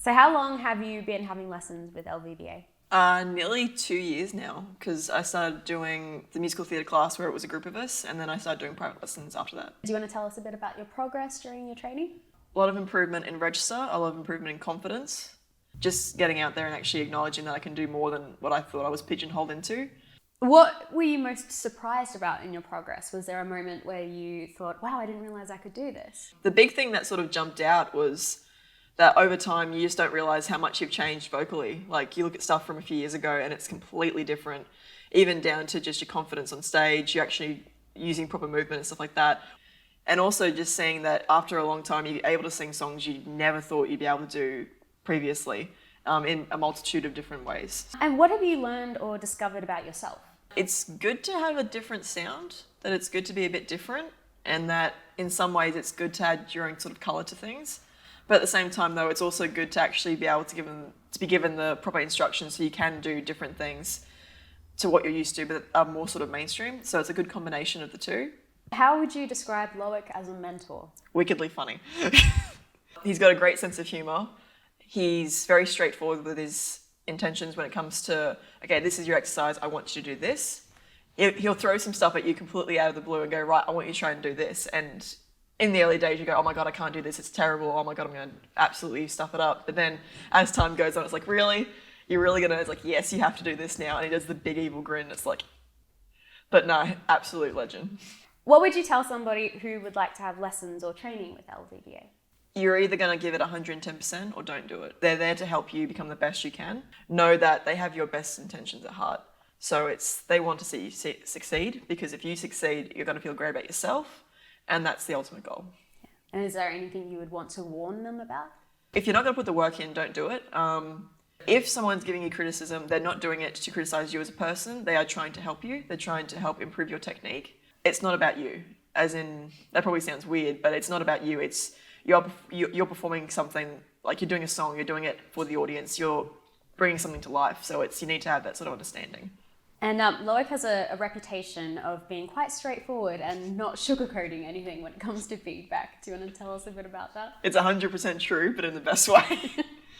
So how long have you been having lessons with LVBA? Nearly 2 years now, because I started doing the musical theatre class where it was a group of us, and then I started doing private lessons after that. Do you want to tell us a bit about your progress during your training? A lot of improvement in register, a lot of improvement in confidence, just getting out there and actually acknowledging that I can do more than what I thought I was pigeonholed into. What were you most surprised about in your progress? Was there a moment where you thought, wow, I didn't realise I could do this? The big thing that sort of jumped out was that over time you just don't realise how much you've changed vocally. Like, you look at stuff from a few years ago and it's completely different, even down to just your confidence on stage, you're actually using proper movement and stuff like that. And also just seeing that after a long time you're able to sing songs you never thought you'd be able to do previously, in a multitude of different ways. And what have you learned or discovered about yourself? It's good to have a different sound, that it's good to be a bit different, and that in some ways it's good to add your own sort of colour to things. But at the same time though, it's also good to actually be able to be given the proper instructions so you can do different things to what you're used to, but are more sort of mainstream. So it's a good combination of the two. How would you describe Loic as a mentor? Wickedly funny. He's got a great sense of humour. He's very straightforward with his intentions when it comes to, okay, this is your exercise, I want you to do this. He'll throw some stuff at you completely out of the blue and go, right, I want you to try and do this. And in the early days you go, oh my God, I can't do this, it's terrible, oh my God, I'm going to absolutely stuff it up. But then as time goes on, it's like, really? You're really going to, it's like, yes, you have to do this now. And he does the big evil grin. It's like, but no, absolute legend. What would you tell somebody who would like to have lessons or training with LVBA? You're either going to give it 110% or don't do it. They're there to help you become the best you can. Know that they have your best intentions at heart. So they want to see you succeed, because if you succeed, you're going to feel great about yourself, and that's the ultimate goal. Yeah. And is there anything you would want to warn them about? If you're not going to put the work in, don't do it. If someone's giving you criticism, they're not doing it to criticize you as a person. They are trying to help you. They're trying to help improve your technique. It's not about you. As in, that probably sounds weird, but it's not about you. It's you're performing something, like you're doing a song, you're doing it for the audience, you're bringing something to life. So you need to have that sort of understanding. And Loic has a reputation of being quite straightforward and not sugarcoating anything when it comes to feedback. Do you want to tell us a bit about that? It's 100% true, but in the best way.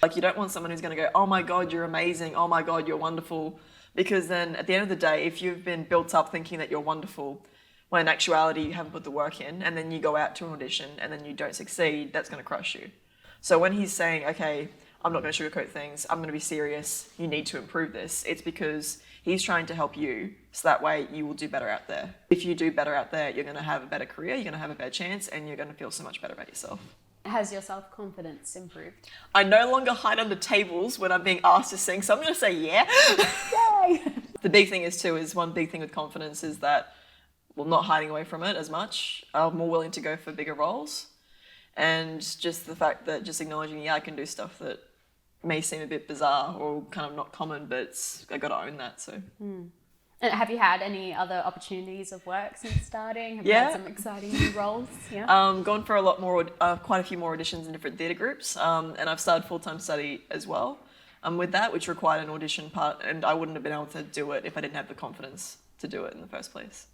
Like, you don't want someone who's going to go, oh my God, you're amazing, oh my God, you're wonderful. Because then at the end of the day, if you've been built up thinking that you're wonderful, when in actuality you haven't put the work in, and then you go out to an audition and then you don't succeed, that's going to crush you. So when he's saying, okay, I'm not going to sugarcoat things, I'm going to be serious, you need to improve this, it's because he's trying to help you, so that way you will do better out there. If you do better out there, you're going to have a better career, you're going to have a better chance, and you're going to feel so much better about yourself. Has your self-confidence improved? I no longer hide under tables when I'm being asked to sing, so I'm going to say yeah. Yay! The big thing one big thing with confidence is that, well, not hiding away from it as much. I'm more willing to go for bigger roles. And just the fact that just acknowledging, yeah, I can do stuff that may seem a bit bizarre or kind of not common, but I got to own that. So. And have you had any other opportunities of work since starting? Have you Yeah. had some exciting new roles? Yeah. Gone for quite a few more auditions in different theatre groups, and I've started full-time study as well with that, which required an audition part, and I wouldn't have been able to do it if I didn't have the confidence to do it in the first place.